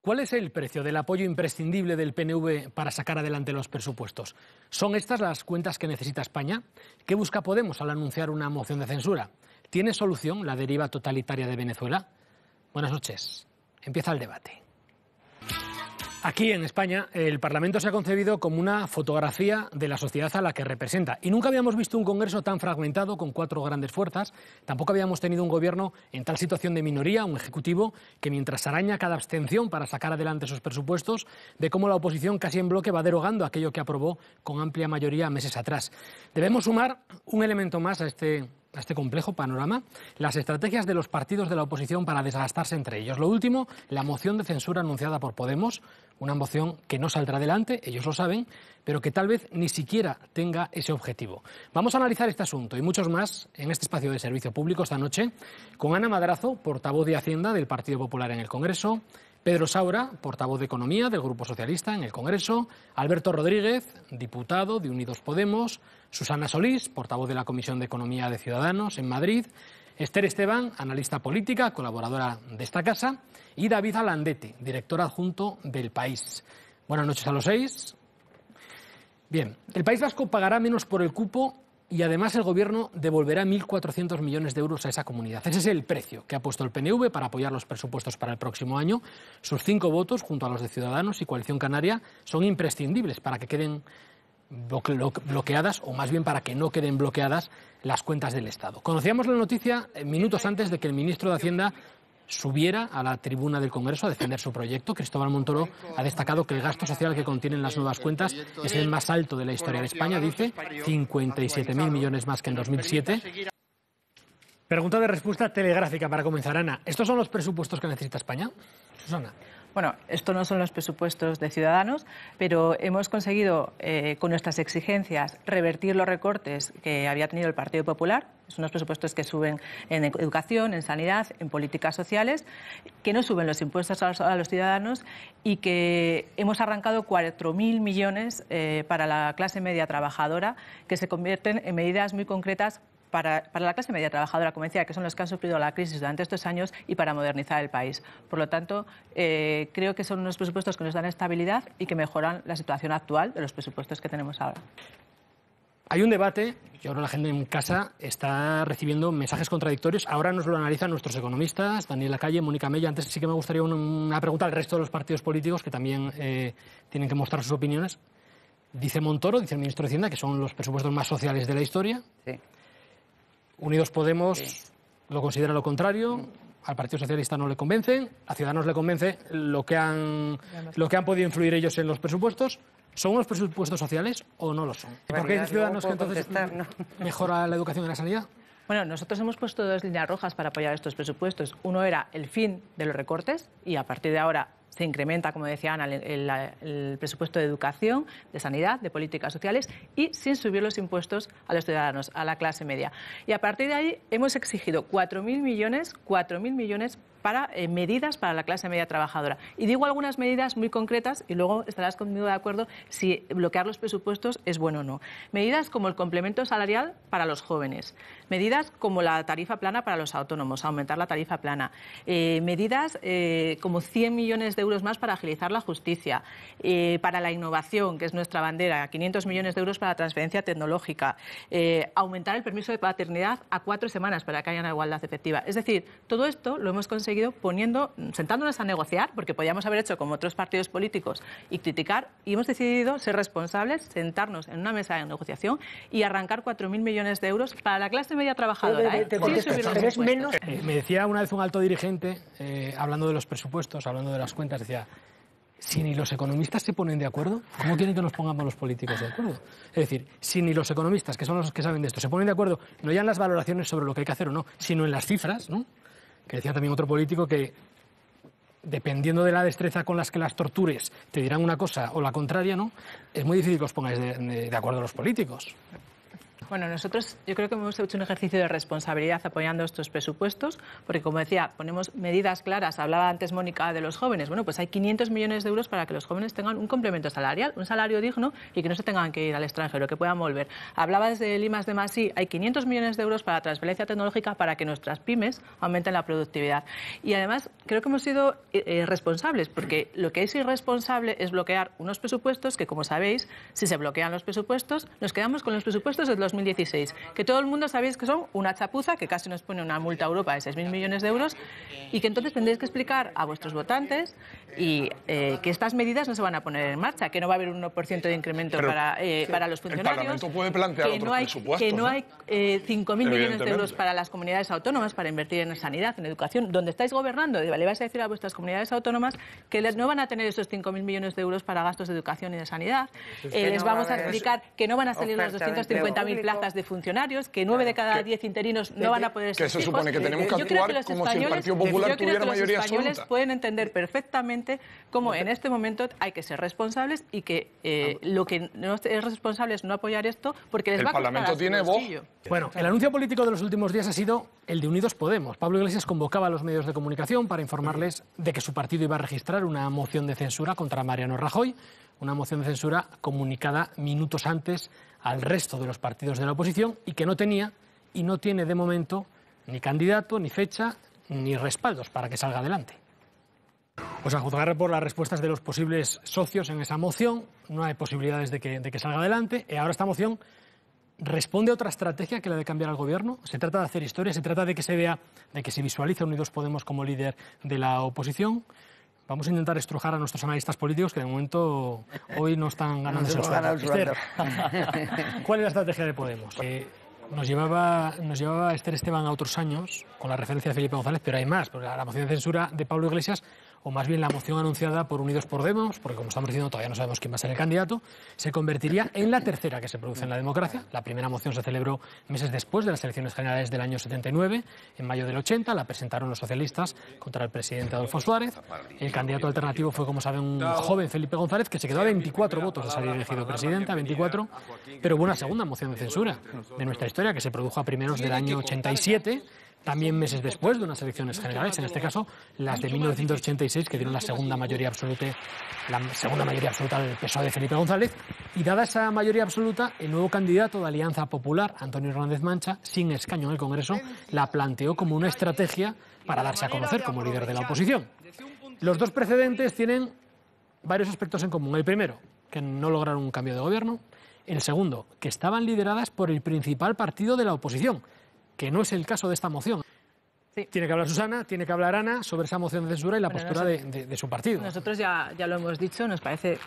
¿Cuál es el precio del apoyo imprescindible del PNV para sacar adelante los presupuestos? ¿Son estas las cuentas que necesita España? ¿Qué busca Podemos al anunciar una moción de censura? ¿Tiene solución la deriva totalitaria de Venezuela? Buenas noches. Empieza el debate. Aquí en España el Parlamento se ha concebido como una fotografía de la sociedad a la que representa. Y nunca habíamos visto un Congreso tan fragmentado con 4 grandes fuerzas. Tampoco habíamos tenido un gobierno en tal situación de minoría, un ejecutivo que mientras araña cada abstención para sacar adelante sus presupuestos, ve cómo la oposición casi en bloque va derogando aquello que aprobó con amplia mayoría meses atrás. Debemos sumar un elemento más a este complejo panorama, las estrategias de los partidos de la oposición para desgastarse entre ellos. Lo último, la moción de censura anunciada por Podemos, una moción que no saldrá adelante, ellos lo saben, pero que tal vez ni siquiera tenga ese objetivo. Vamos a analizar este asunto y muchos más en este espacio de servicio público esta noche con Ana Madrazo, portavoz de Hacienda del Partido Popular en el Congreso, Pedro Saura, portavoz de Economía del Grupo Socialista en el Congreso, Alberto Rodríguez, diputado de Unidos Podemos, Susana Solís, portavoz de la Comisión de Economía de Ciudadanos en Madrid, Esther Esteban, analista política, colaboradora de esta casa, y David Alandetti, director adjunto del País. Buenas noches a los 6. Bien, el País Vasco pagará menos por el cupo y además el Gobierno devolverá 1.400 millones de euros a esa comunidad. Ese es el precio que ha puesto el PNV para apoyar los presupuestos para el próximo año. Sus 5 votos, junto a los de Ciudadanos y Coalición Canaria, son imprescindibles para que queden bloqueadas, o más bien para que no queden bloqueadas las cuentas del Estado. Conocíamos la noticia minutos antes de que el ministro de Hacienda subiera a la tribuna del Congreso a defender su proyecto. Cristóbal Montoro ha destacado que el gasto social que contienen las nuevas cuentas es el más alto de la historia de España, dice, 57.000 millones más que en 2007. Pregunta de respuesta telegráfica para comenzar, Ana. ¿Estos son los presupuestos que necesita España? Susana. Bueno, estos no son los presupuestos de Ciudadanos, pero hemos conseguido, con nuestras exigencias, revertir los recortes que había tenido el Partido Popular. Son unos presupuestos que suben en educación, en sanidad, en políticas sociales, que no suben los impuestos a los ciudadanos y que hemos arrancado 4.000 millones para la clase media trabajadora, que se convierten en medidas muy concretas para la clase media trabajadora, como decía, que son los que han sufrido la crisis durante estos años y para modernizar el país. Por lo tanto, creo que son unos presupuestos que nos dan estabilidad y que mejoran la situación actual de los presupuestos que tenemos ahora. Hay un debate, yo creo que la gente en casa está recibiendo mensajes contradictorios. Ahora nos lo analizan nuestros economistas, Daniel Lacalle, Mónica Mella. Antes sí que me gustaría una pregunta al resto de los partidos políticos que también tienen que mostrar sus opiniones. Dice Montoro, dice el ministro de Hacienda, que son los presupuestos más sociales de la historia. Sí. Unidos Podemos lo considera lo contrario, al Partido Socialista no le convence, a Ciudadanos le convence lo que han podido influir ellos en los presupuestos. ¿Son unos presupuestos sociales o no lo son? ¿Por qué dice Ciudadanos que entonces mejora la educación y la sanidad? Bueno, nosotros hemos puesto 2 líneas rojas para apoyar estos presupuestos. Uno era el fin de los recortes y a partir de ahora se incrementa, como decía Ana, el presupuesto de educación, de sanidad, de políticas sociales y sin subir los impuestos a los ciudadanos, a la clase media. Y a partir de ahí hemos exigido 4.000 millones para medidas para la clase media trabajadora. Y digo algunas medidas muy concretas y luego estarás conmigo de acuerdo si bloquear los presupuestos es bueno o no. Medidas como el complemento salarial para los jóvenes, medidas como la tarifa plana para los autónomos, aumentar la tarifa plana, medidas como 100 millones de euros más para agilizar la justicia, para la innovación, que es nuestra bandera, 500 millones de euros para la transferencia tecnológica, aumentar el permiso de paternidad a 4 semanas para que haya una igualdad efectiva. Es decir, todo esto lo hemos conseguido sentándonos a negociar, porque podíamos haber hecho como otros partidos políticos y criticar, y hemos decidido ser responsables, sentarnos en una mesa de negociación y arrancar 4.000 millones de euros para la clase media trabajadora. Me decía una vez un alto dirigente, hablando de los presupuestos, hablando de las cuentas, decía: si ni los economistas se ponen de acuerdo, ¿cómo quieren que nos pongamos los políticos de acuerdo? Es decir, si ni los economistas, que son los que saben de esto, se ponen de acuerdo, no ya en las valoraciones sobre lo que hay que hacer o no, sino en las cifras, ¿no? Que decía también otro político que, dependiendo de la destreza con las que las tortures, te dirán una cosa o la contraria, ¿no? Es muy difícil que os pongáis de acuerdo los políticos. Bueno, nosotros yo creo que hemos hecho un ejercicio de responsabilidad apoyando estos presupuestos, porque como decía, ponemos medidas claras. Hablaba antes Mónica de los jóvenes. Bueno, pues hay 500 millones de euros para que los jóvenes tengan un complemento salarial, un salario digno y que no se tengan que ir al extranjero, que puedan volver. Hablaba desde I+D+I, hay 500 millones de euros para transferencia tecnológica para que nuestras pymes aumenten la productividad. Y además creo que hemos sido responsables, porque lo que es irresponsable es bloquear unos presupuestos que, como sabéis, si se bloquean los presupuestos, nos quedamos con los presupuestos del 2016, que todo el mundo sabéis que son una chapuza, que casi nos pone una multa a Europa de 6.000 millones de euros, y que entonces tendréis que explicar a vuestros votantes que estas medidas no se van a poner en marcha, que no va a haber un 1% de incremento para los funcionarios. El Parlamento puede plantear otros presupuestos. Que no hay 5.000 millones de euros para las comunidades autónomas para invertir en sanidad, en educación, donde estáis gobernando. Le vais a decir a vuestras comunidades autónomas que no van a tener esos 5.000 millones de euros para gastos de educación y de sanidad. Les vamos a explicar que no van a salir las 250.000 plazas de funcionarios, que 9 de cada 10 interinos no van a poder ser fijos. Que se supone que tenemos que actuar como si el Partido Popular tuviera mayoría absoluta. Los españoles pueden entender perfectamente cómo en este momento hay que ser responsables y que lo que no es responsable es no apoyar esto porque les va a costar. El Parlamento tiene voz. Bueno, el anuncio político de los últimos días ha sido el de Unidos Podemos. Pablo Iglesias convocaba a los medios de comunicación para informarles de que su partido iba a registrar una moción de censura contra Mariano Rajoy, una moción de censura comunicada minutos antes al resto de los partidos de la oposición y que no tenía y no tiene de momento ni candidato, ni fecha, ni respaldos para que salga adelante. Pues a juzgar por las respuestas de los posibles socios en esa moción, no hay posibilidades de que salga adelante. Y ahora esta moción responde a otra estrategia que la de cambiar al gobierno. Se trata de hacer historia, se trata de que se vea, de que se visualice Unidos Podemos como líder de la oposición. Vamos a intentar estrujar a nuestros analistas políticos que de momento hoy no están ganando el sueldo. ¿Cuál es la estrategia de Podemos? Nos llevaba Esther Esteban a otros años con la referencia de Felipe González, pero hay más, porque la moción de censura de Pablo Iglesias, o más bien la moción anunciada por Unidos Podemos, porque como estamos diciendo todavía no sabemos quién va a ser el candidato, se convertiría en la tercera que se produce en la democracia. La primera moción se celebró meses después de las elecciones generales del año 79, en mayo del 80, la presentaron los socialistas contra el presidente Adolfo Suárez. El candidato alternativo fue, como saben, un joven Felipe González, que se quedó a 24 votos de salir elegido presidente, a 24, pero hubo una segunda moción de censura de nuestra historia que se produjo a primeros del año 87, también meses después de unas elecciones generales, en este caso las de 1986, que dieron la segunda mayoría absoluta del PSOE de Felipe González, y dada esa mayoría absoluta, el nuevo candidato de Alianza Popular, Antonio Hernández Mancha, sin escaño en el Congreso, la planteó como una estrategia para darse a conocer como líder de la oposición. Los dos precedentes tienen varios aspectos en común. El primero, que no lograron un cambio de gobierno. El segundo, que estaban lideradas por el principal partido de la oposición, que no es el caso de esta moción. Sí. Tiene que hablar Susana, tiene que hablar Ana sobre esa moción de censura y la postura de su partido. Nosotros ya lo hemos dicho, nos parece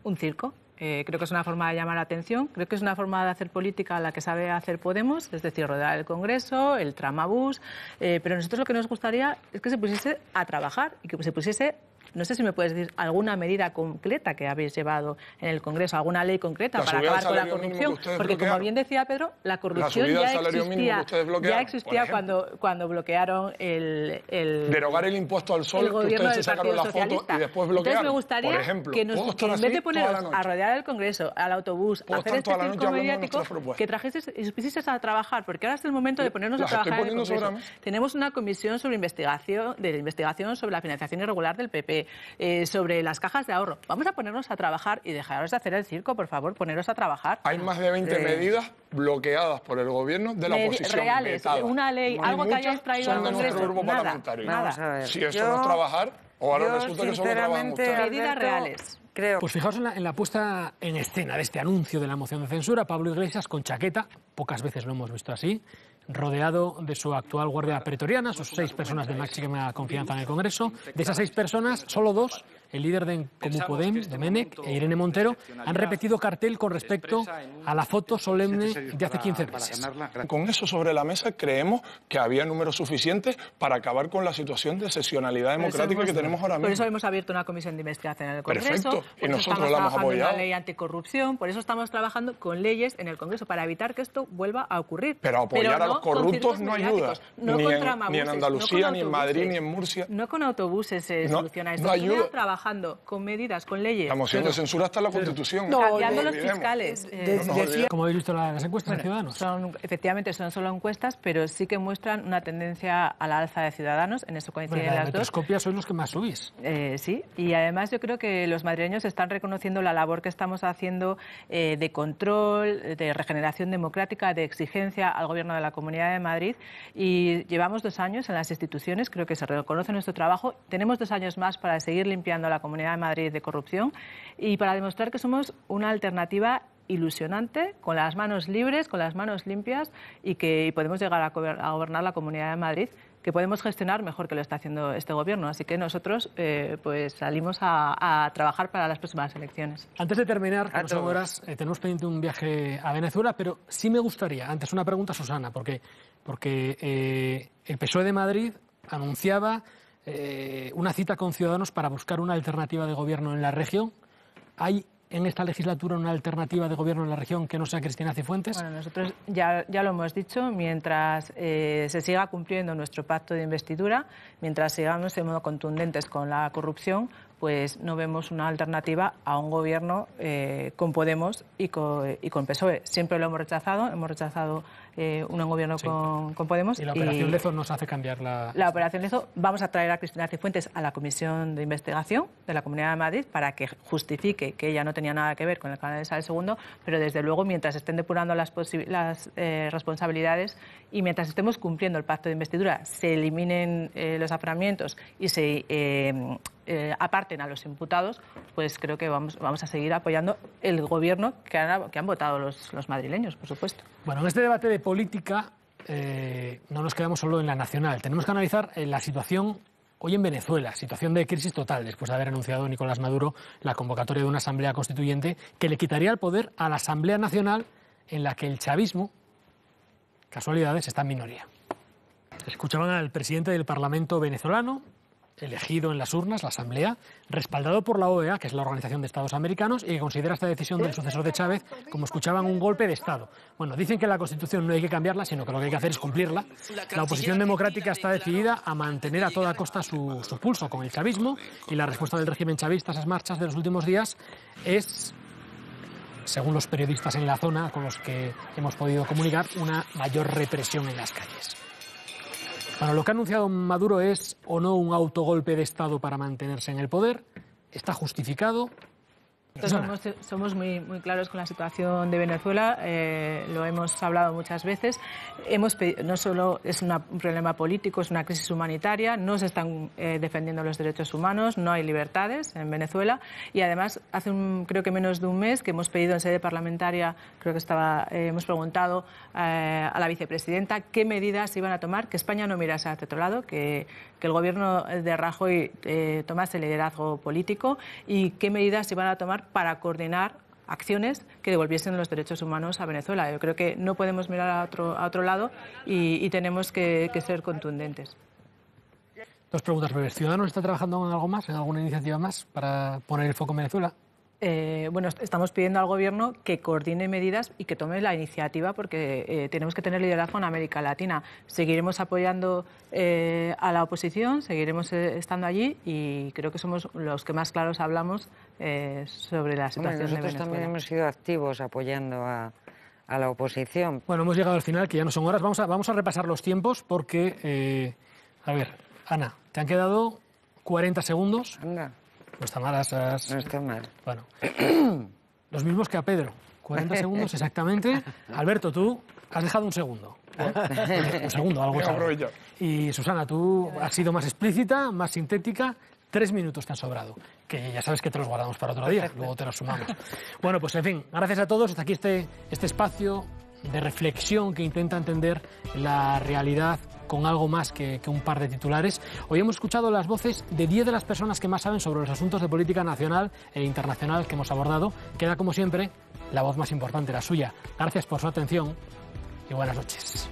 un circo. Creo que es una forma de llamar la atención, creo que es una forma de hacer política a la que sabe hacer Podemos, es decir, rodear el Congreso, el tramabús, pero nosotros lo que nos gustaría es que se pusiese a trabajar y que se pusiese, no sé si me puedes decir alguna medida concreta que habéis llevado en el Congreso, alguna ley concreta para acabar con la corrupción, porque como bien decía Pedro, la corrupción ya existía cuando bloquearon el derogar el impuesto al sol, que ustedes se sacaron la foto y después bloquearon. Entonces me gustaría por ejemplo, que en vez de poneros a rodear el Congreso, al autobús, a hacer este circo mediático, que trajeses y supieses a trabajar, porque ahora es el momento de ponernos a trabajar en el Congreso. Tenemos una comisión sobre investigación sobre la financiación irregular del PP, sobre las cajas de ahorro. Vamos a ponernos a trabajar y dejaros de hacer el circo, por favor, poneros a trabajar. Hay más de 20 medidas bloqueadas por el gobierno de la oposición. Reales, una ley, algo que hayáis traído al Congreso. Nada. Si eso no es trabajar, o ahora resulta que solo trabajan ustedes. Medidas reales. Pues fijaos en la puesta en escena de este anuncio de la moción de censura. Pablo Iglesias con chaqueta, pocas veces lo hemos visto así, rodeado de su actual guardia pretoriana, sus 6 personas de máxima confianza en el Congreso. De esas 6 personas, solo 2, el líder de Comú Podem, Domènech, e Irene Montero, han repetido cartel con respecto a la foto solemne de hace 15 meses. Con eso sobre la mesa creemos que había números suficientes para acabar con la situación de excepcionalidad democrática que tenemos ahora mismo. Por eso hemos abierto una comisión de investigación en el Congreso. Perfecto. Y nosotros la hemos apoyado. Una ley anticorrupción, por eso estamos trabajando con leyes en el Congreso para evitar que esto vuelva a ocurrir. Pero apoyar a los corruptos no ayuda. No ni en Andalucía, ni en Madrid, ni en Murcia. No con autobuses se soluciona esto. No ayuda. trabajando con medidas, con leyes. La moción de censura está en la Constitución. Cambiando los olvidemos. fiscales. ¿Cómo habéis visto las encuestas de Ciudadanos? Efectivamente, son solo encuestas, pero sí que muestran una tendencia a la alza de Ciudadanos. En eso coinciden Bueno, las dos. Metroscopia sois los que más subís. Sí, y además yo creo que los madrileños están reconociendo la labor que estamos haciendo de control, de regeneración democrática, de exigencia al Gobierno de la Comunidad de Madrid, y llevamos 2 años en las instituciones, creo que se reconoce nuestro trabajo. Tenemos 2 años más para seguir limpiando a la Comunidad de Madrid de corrupción y para demostrar que somos una alternativa ilusionante, con las manos libres, con las manos limpias, y que podemos llegar a gobernar la Comunidad de Madrid, que podemos gestionar mejor que lo está haciendo este Gobierno. Así que nosotros pues salimos a trabajar para las próximas elecciones. Antes de terminar, que no son horas, tenemos pendiente un viaje a Venezuela, pero sí me gustaría, antes una pregunta a Susana, porque el PSOE de Madrid anunciaba una cita con Ciudadanos para buscar una alternativa de gobierno en la región. ¿Hay en esta legislatura una alternativa de gobierno en la región que no sea Cristina Cifuentes? Bueno, nosotros ya lo hemos dicho, mientras se siga cumpliendo nuestro pacto de investidura, mientras sigamos de modo contundentes con la corrupción, pues no vemos una alternativa a un gobierno con Podemos y con PSOE. Siempre lo hemos rechazado un gobierno con Podemos. Y la Operación Lezo nos hace cambiar la... La Operación Lezo, vamos a traer a Cristina Cifuentes a la Comisión de Investigación de la Comunidad de Madrid para que justifique que ella no tenía nada que ver con el canal de Isabel II, pero desde luego mientras estén depurando las responsabilidades y mientras estemos cumpliendo el pacto de investidura, se eliminen los aforamientos y se aparten a los imputados, pues creo que vamos a seguir apoyando el gobierno que han votado los madrileños, por supuesto. Bueno, en este debate de política no nos quedamos solo en la nacional. Tenemos que analizar la situación hoy en Venezuela, situación de crisis total, después de haber anunciado Nicolás Maduro la convocatoria de una asamblea constituyente que le quitaría el poder a la Asamblea Nacional, en la que el chavismo, casualidades, está en minoría. Escuchaban al presidente del Parlamento venezolano, elegido en las urnas, la Asamblea, respaldado por la OEA, que es la Organización de Estados Americanos, y que considera esta decisión del sucesor de Chávez, como escuchaban, un golpe de Estado. Bueno, dicen que la Constitución no hay que cambiarla, sino que lo que hay que hacer es cumplirla. La oposición democrática está decidida a mantener a toda costa su pulso con el chavismo, y la respuesta del régimen chavista a esas marchas de los últimos días es, según los periodistas en la zona con los que hemos podido comunicar, una mayor represión en las calles. Bueno, lo que ha anunciado Maduro es o no un autogolpe de Estado para mantenerse en el poder. Está justificado. Somos muy claros con la situación de Venezuela, lo hemos hablado muchas veces. No solo es un problema político, es una crisis humanitaria, no se están defendiendo los derechos humanos, no hay libertades en Venezuela, y además hace creo que menos de un mes que hemos pedido en sede parlamentaria, hemos preguntado a la vicepresidenta qué medidas iban a tomar, que España no mirase hacia otro lado, que el gobierno de Rajoy tomase liderazgo político y qué medidas iban a tomar para coordinar acciones que devolviesen los derechos humanos a Venezuela. Yo creo que no podemos mirar a otro lado y tenemos que ser contundentes. 2 preguntas breves. ¿Ciudadanos está trabajando en algo más, en alguna iniciativa más para poner el foco en Venezuela? Bueno, estamos pidiendo al Gobierno que coordine medidas y que tome la iniciativa, porque tenemos que tener liderazgo en América Latina. Seguiremos apoyando a la oposición, seguiremos estando allí, y creo que somos los que más claros hablamos sobre la situación de Venezuela. Nosotros también hemos sido activos apoyando a la oposición. Bueno, hemos llegado al final, que ya no son horas. Vamos a repasar los tiempos porque, a ver, Ana, te han quedado 40 segundos. Anda. No está mal. No está mal. Bueno, los mismos que a Pedro. 40 segundos exactamente. Alberto, tú has dejado un segundo. Un segundo, algo así. Y Susana, tú has sido más explícita, más sintética. 3 minutos te han sobrado, que ya sabes que te los guardamos para otro día, luego te los sumamos. Bueno, pues en fin, gracias a todos. Hasta aquí este espacio de reflexión que intenta entender la realidad con algo más que un par de titulares. Hoy hemos escuchado las voces de 10 de las personas que más saben sobre los asuntos de política nacional e internacional que hemos abordado. Queda, como siempre, la voz más importante, la suya. Gracias por su atención y buenas noches.